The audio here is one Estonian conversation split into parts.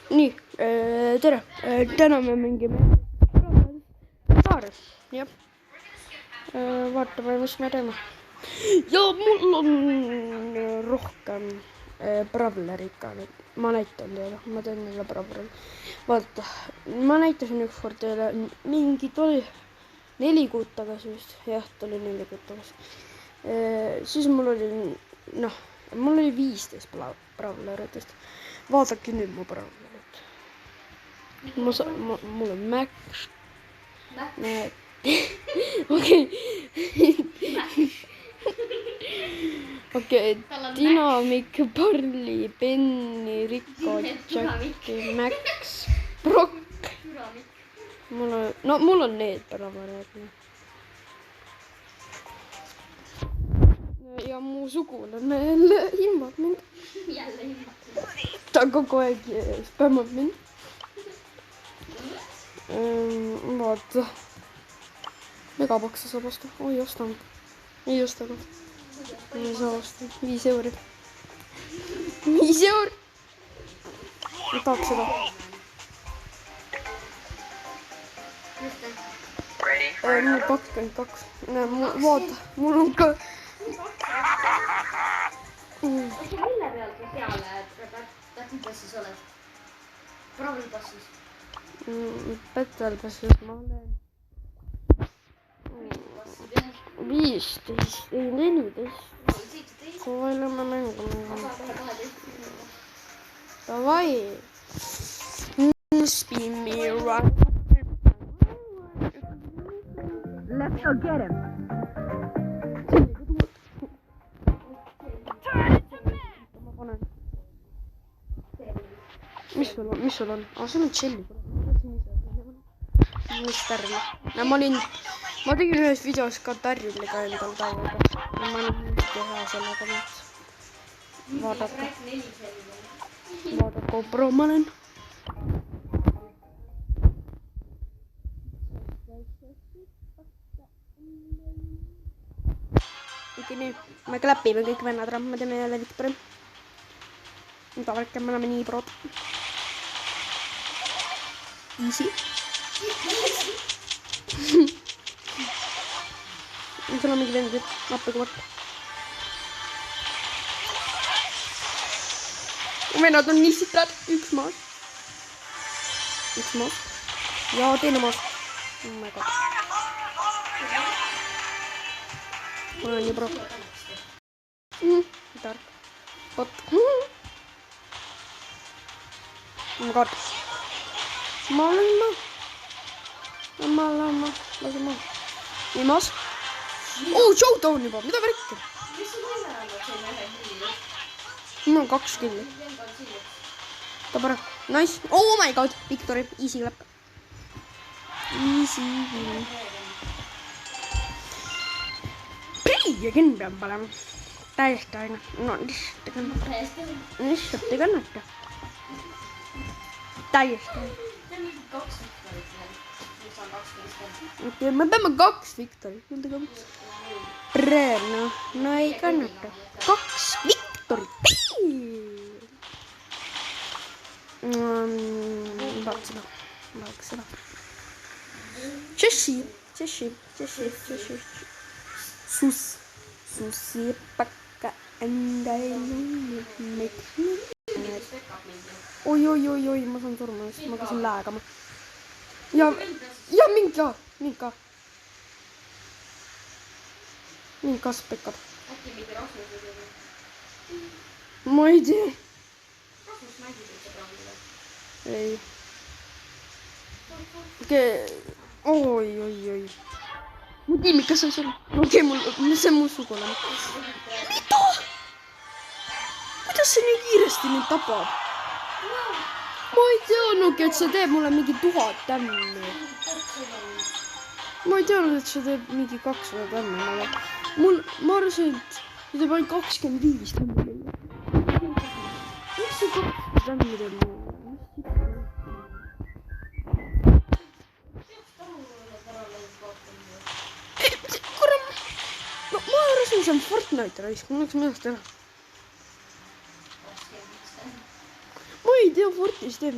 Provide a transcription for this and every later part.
nii, tere. Täna me mängime saares. Jah. Vaatame, mis me teeme. Ja mul on rohkem bravlerit ka. Ma näitan teile. Ma teen neile bravleri. Vaata, ma näitasin ükskord teile mingit oli 4 kuud tagasi vist. Jah, ta oli 4 kuud tagasi. Siis mul oli, mul oli 15 bravleritest. Vaadake nüüd mu bravlerit. Mul on Max. Okei, Dynamik, Barley, Penny, Rico, Jackie, Max, Brock. Mul on need bravlerid. Ja mu sugulane jälle ilmab mind. Ta kogu aeg spämmab mind. Vaata. Megapaksa saab osta. Oi, ostan. Ei osta ka. Ei saa osta. 5 euri. 5 euri! Ma tahaks seda. Mul 22. Vaata, mul on ka... Mille peal sa seal Pätipassis oled? Bravilpassis? Pätipassis ma olen 15, ei 14. Kui oleme mängima. Davai. Spin me right. Let's go get him. Mis sul on? Sul on tšelli. Mis tärli? Ma tegin ühes videos ka tärliga endal tauaga. Ma olen hea sellega nüüd. Vaadake. Vaadake, GoPro ma olen. Okei, nii. Me kläpime kõik vennad ära. Me teeme jälle Viktori. Mida väike, me oleme nii prod. Easy. Sul on mingi vend, appiga võtta. Vennad on nii sitrad. Üks maas. Ja teine maas. Oh my god. Ma olen nii pro. Tark. Pot. Oh my god. Ma olen lasi ma. Nii maas. Showdown juba, mida värki? Mul on 2 killi. Ta parem. Nice. Oh my god, Victory. Easy clap. Easy. Priiakin pean panema. Täiesti aina. No, lihtsalt ei kannata. Täiesti aina. Okei, me peame 2 Victorit. Preerna. No ei kannata. 2 Victorit. Vaataks seda. Tšessi. Susi pakka enda elu. Oi, ma saan surma, sest ma käisin läägama. Ja mind ka. Mind ka spekad. Äkki mitte Rasmus või seda? Ma ei tea. Rasmus mängib üldse Bravile? Ei. Okei. Oi. Mu tiimikas on sul. Okei, see on mu sugulane. Mida? Kuidas see nii kiiresti mind tapab? Ma ei teadnudki, et see teeb mulle mingi 1000 tämmi. Ma ei teadnud, et see teeb mingi 200 tämmi. Ma arvasin, et see teeb ainult 25 tämmi. Miks see 200 tämmi teeb mulle? Ma arvasin, see on Fortnite raisk. Ma oleks millest teha. Ma ei tea, Fortis teeb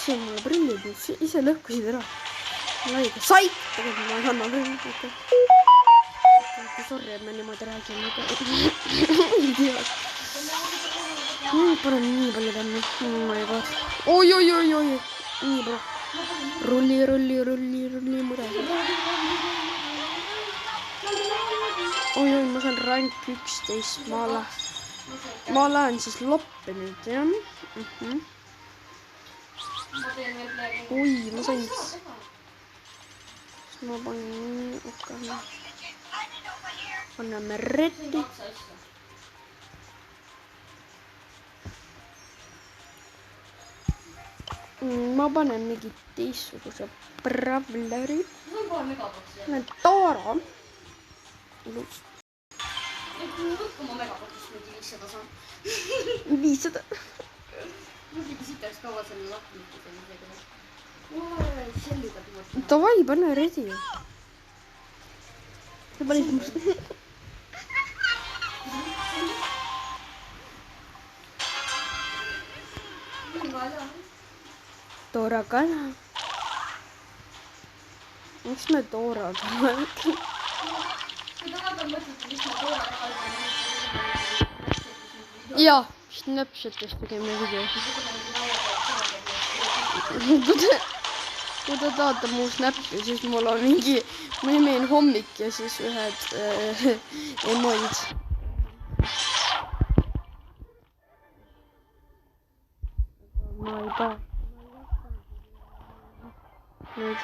see on mulle prillid, ise lõhkusid ära. Laiga, saik! Tegelikult ma ei anna prill, okei. Sorry, et me niimoodi räägime, aga idioot. Panen nii palju panna. Oh my god. Oi. Nii bro. Rulli mure. Oi, ma saan rank 11. Ma lähen siis loppi nüüd, jah. Oi, ma sain. Ma panen okei. Anname reddi. Ma panen mingi teistsuguse bravleri. Taara. Ilus. Võtku ma megaboksist nüüd 500 saan. 500. Mõtli, siit oleks kaua selle lahti midagi. Selliga tuua. Davai, pane reddi. Sa panid must. Toora kana. Miks me Toora kana? Jaa, Snapchatist tegime videosid. Kui te tahate mu Snappi, siis mul on mingi, ma nimen hommik ja siis ühed emojid. Ma ei taha. Nüüd.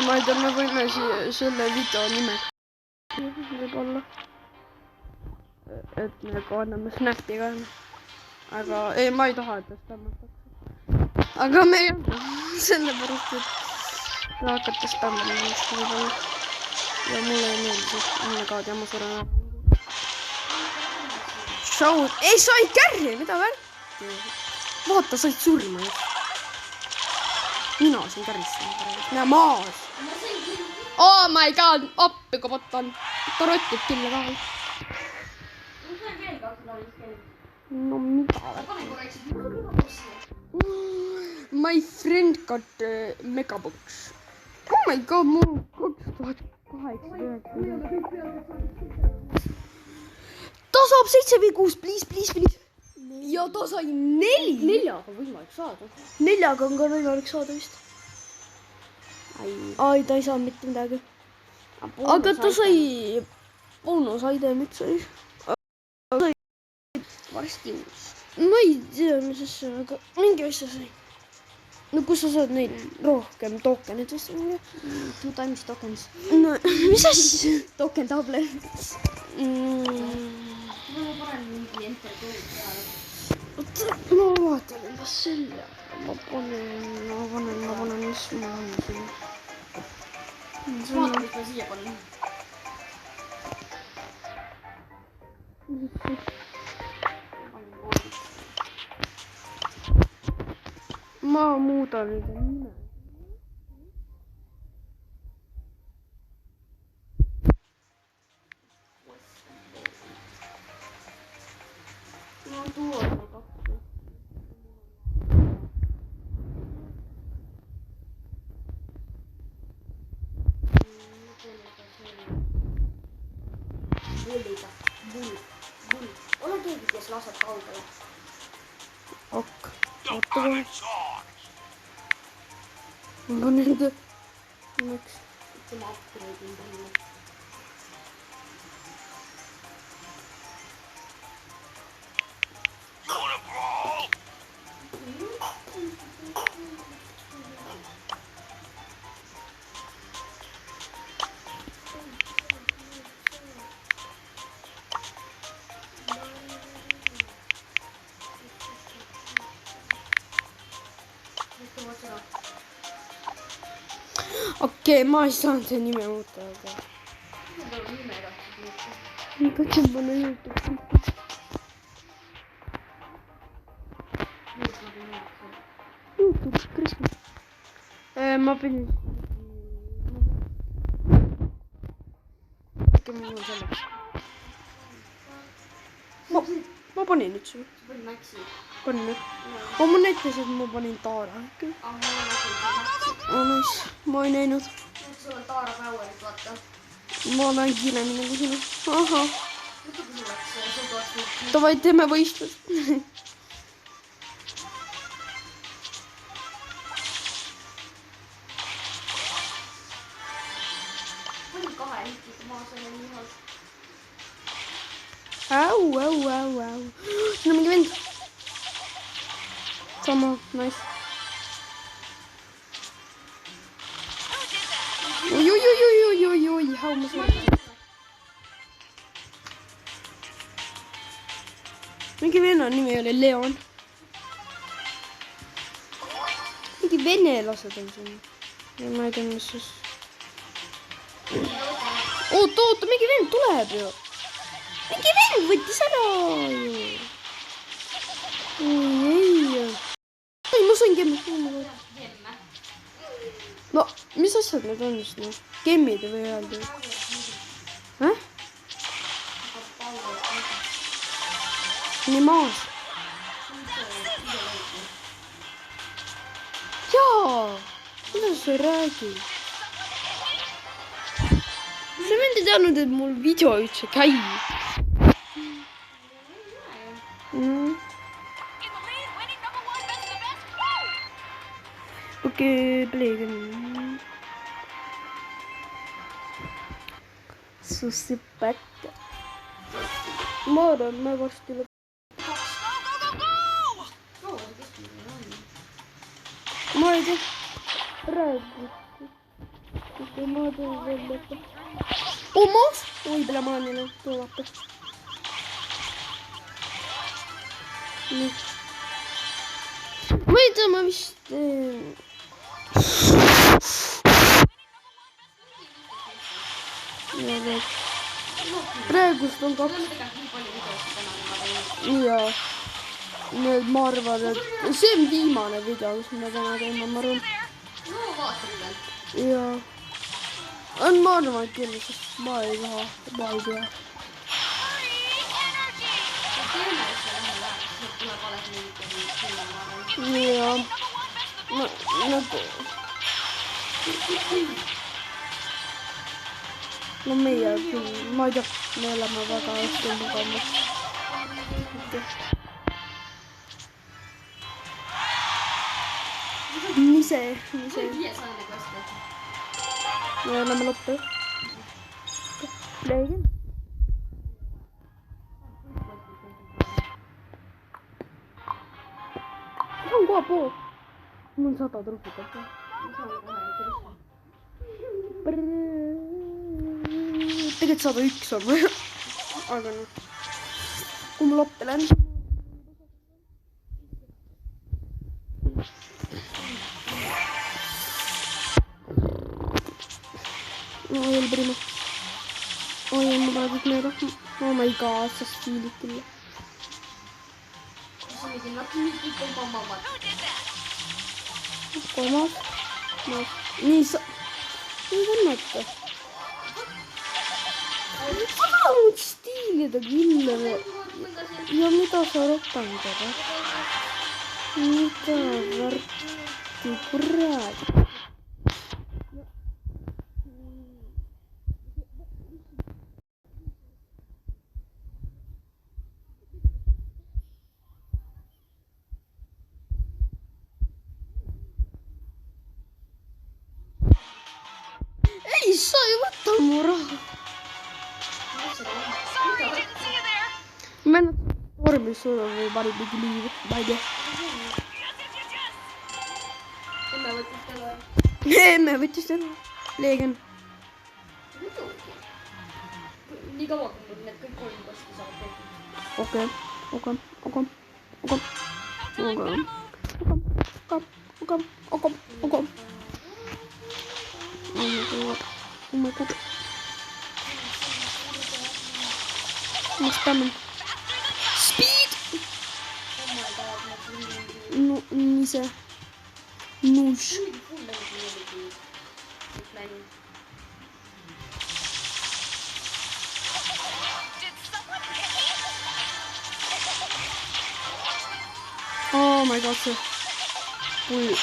Ma ei tea, me võime selle video nime võib-olla. Et me anname Snappi ka. Aga ei, ma ei taha, et ta spämmatakse. Aga me ei anna. Sellepärast, et ta hakata spämmama võib-olla. Ja mulle ei meeldi, et mulle kaad ja ma suren ära. Show. Ei, sa ei kärri, mida värki? Vaata, sa olid surma just. Mina siin kärristasin praegu. Näe maas. Oh my god, appi kui võtan. Ta rotib kille vahel. No mida värki? My friend got megabox. Oh my god, mul 2008. Ta saab 7v6, please. Ja ta sai 4. 4-ga võimalik saada. 4-ga on ka võimalik saada vist. Ai, ta ei saa mitte midagi. Aga ta sai bonusaidemid sai. Varsti uus. Ma ei tea, mis asja, aga mingi asja sai. No kus sa saad neid rohkem tokenid vist? 2 times tokens. No, mis asja? Token table. Ma panen mingi enter code peale. ma vaatan enda selle. Ma panen, mis ma on siin. Vaata, mis ma siia panen. Ma muudan enda nime. No tuo on kakku. Bulli. Ole keegi, kes laseb kaugele. Ok. Oota kohe. Ma panen enda. Miks? Tema upgrade'in talle. Okei, ma ei saanud see nime muuta, aga... Ma peaksin panna YouTube'i. YouTube, Kristus. Ma pidin... Äkki mul on selleks. ma panin nüüd sulle. sa panid Maxi. Panin nüüd. Oh, ma näitasin, et ma panin Taara ikka. ma nägin seda Maxi. Oh, nice. Ma ei näinud. sul on Taara Powerit, vaata. Ma näen kiiremini nagu sinu. Ahah. Võta kui sul oleks nüüd. Davai, teeme võistlust. panin 2 hittit maa selle nihal. Au. Siin on mingi vend. Sama, nice. Oi, hau ma suudan. Mingi venna nimi oli Leon. Mingi venelased on siin. Ja ma ei tea, mis siis. Oota, mingi vend tuleb ju. Mingi vend võttis ära ju. Ei, ma sain gemmi. No, mis asjad need on siis noh? Gemmid või öelda? Häh? Nii maas. Jaa, kuidas sa ei räägi? Sa mind ei teadnud, et mul video üldse käib. Okei, pleegi. Sussipäkk. Ma arvan, me varsti lõpp. Ma ei tea. Praegu. Ma teen veel lõppu. Maas? Oi, peale maanile. Tulapa. Nii. Ma ei tea, ma vist... Praegust on 2. Jaa. Need ma arvan, et see on viimane video, mis me täna teeme, ma arvan. no vaatame. Jaa. Ma arvan küll, sest ma ei taha, ma ei tea. Jaa. No meie küll, ma ei tea, me oleme väga hästi mugamas. Mise. Me oleme lõppu. Leegin. See on kohe pool. Mul on 100 truhvikat. Tegelikult 101 on või? Aga noh. Kui ma loppe lähen. Oi, el primo. Oi, ma praegu meelega. Oh my god, sa stiilid küll. Kolmas. Nii sa... Nii kannata. Sa võid stiilida küll. Ja mida sa ropandad? Mida varti kurat? Ei, sa ei võta mu raha. Mennä vormis sulla või pari mingi liiv, ma ei tea. Emme võttis täna. Leegen. Nii kaua, kui need kõik 3 vastu saavad tehtud. Okei. Oh my god. Ma spamin. Speed! No, nii see. Nuus. Oh my god, see. Pull.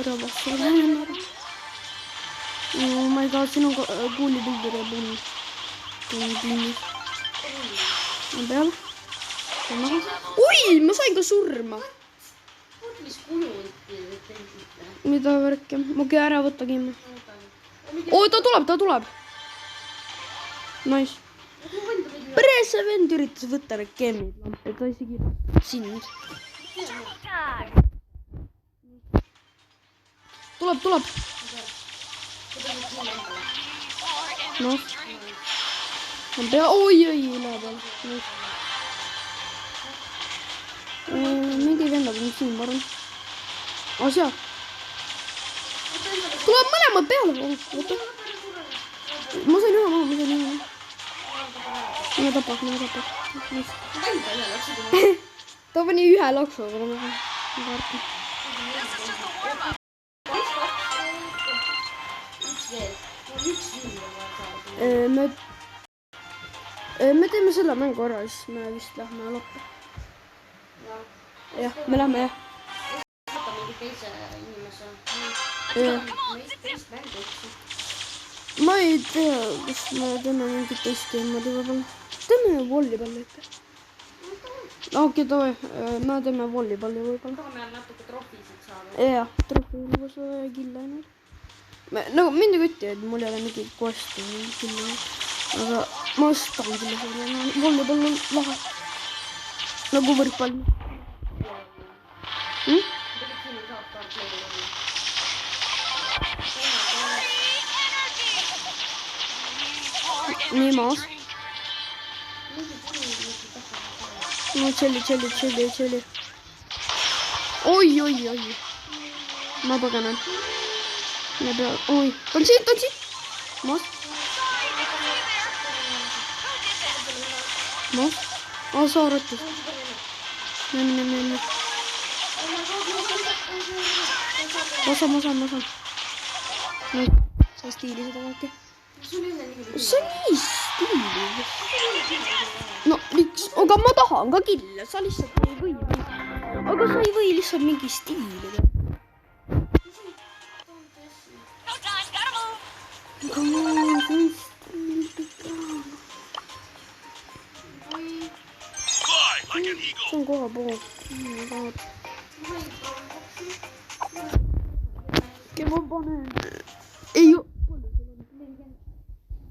Ära vastu läheme. Oh my god, siin on kuulipildur ja pull. Pinnis. On peal. Ui, ma sain ka surma. Mis kujunti tendite? Mida värke? Ma käi ära võtta kimma. Oo, ta tuleb. Nice. Presse vend üritas võtta need gemmid lampi, ta isegi sind. Tuleb. Noh. On pea, oi, üle peal. Mingi vennad on siin, ma arvan. Seal. Tuleb mõlemad peale. Ma sain ühe maha. Mina tapab. Ta pani ühe laksu, aga ma värki. Me teeme selle mängu ära, siis me vist lähme loppa. Jah, me lähme jah. Võta mingi teise inimese. Ma ei tea, kas me teeme mingit teist keemadi võib-olla. Teeme vollipalli ikka. Okei, tohi. Me teeme vollipalli võib-olla. Tahame natuke trofisid saada. Jah, trofi on juba see killa ainult. Nagu mind ei kütti, et mul ei ole mingit kosti killa. Aga ma ostan küll selle. Vollipall on lahe. Nagu võrkpall. Nii maas. No tšelli. Oi. Ma põgenen. Oi, ta on siin. Maas. Sa arvates. Mene. Ma saan. Sa stiili seda vaadake. See on nii stiili. No miks? Aga ma tahan ka killa, sa lihtsalt ei või. Aga sa ei või lihtsalt mingi stiili. Aga ma olen stiili. See on koha pool. Ma panen. Ei ole.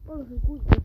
Palju sul kuulda?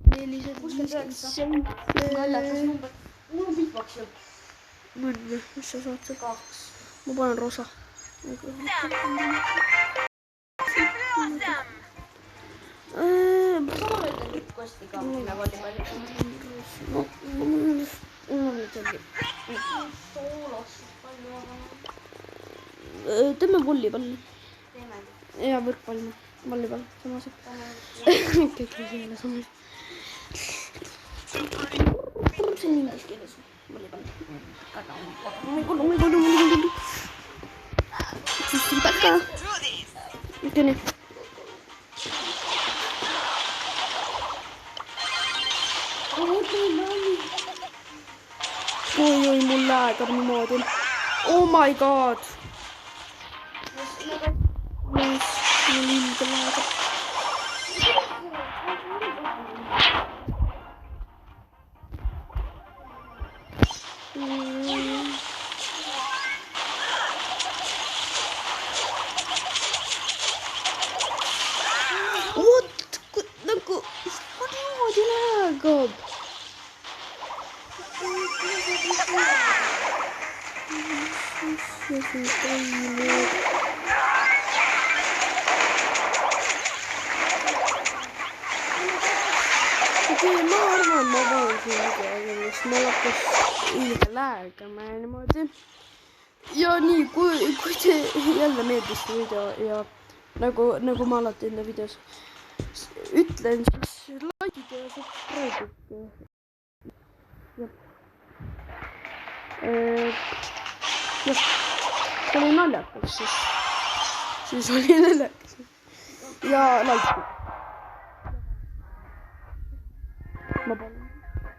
3457. Mul on beatbox ju. Mõnda, mis sa saad seal? 2. Ma panen rosa. Kostiga minna vollipalli. Teeme vollipalli. Teemegi. Ja võrkpall. Vollipall. Sama asi. Kõik on selle sama asi. See on inglise keeles. Vollipall. Siis tuleb äkka. Okei, nii. Oi, mul läheb niimoodi. Oh my god. Yes, mul ilmselt läheb. What? Nagu, niimoodi läheb. Okei, ma arvan, ma panen siin midagi, sest mul hakkas ilge läägama ja niimoodi. Ja nii, kui te jälle meeldis see video ja nagu ma alati enda videos ütlen, siis like'ige ja subscribe'ige. Jah, see oli naljakas, siis oli naljakas. Ja like. ma palun .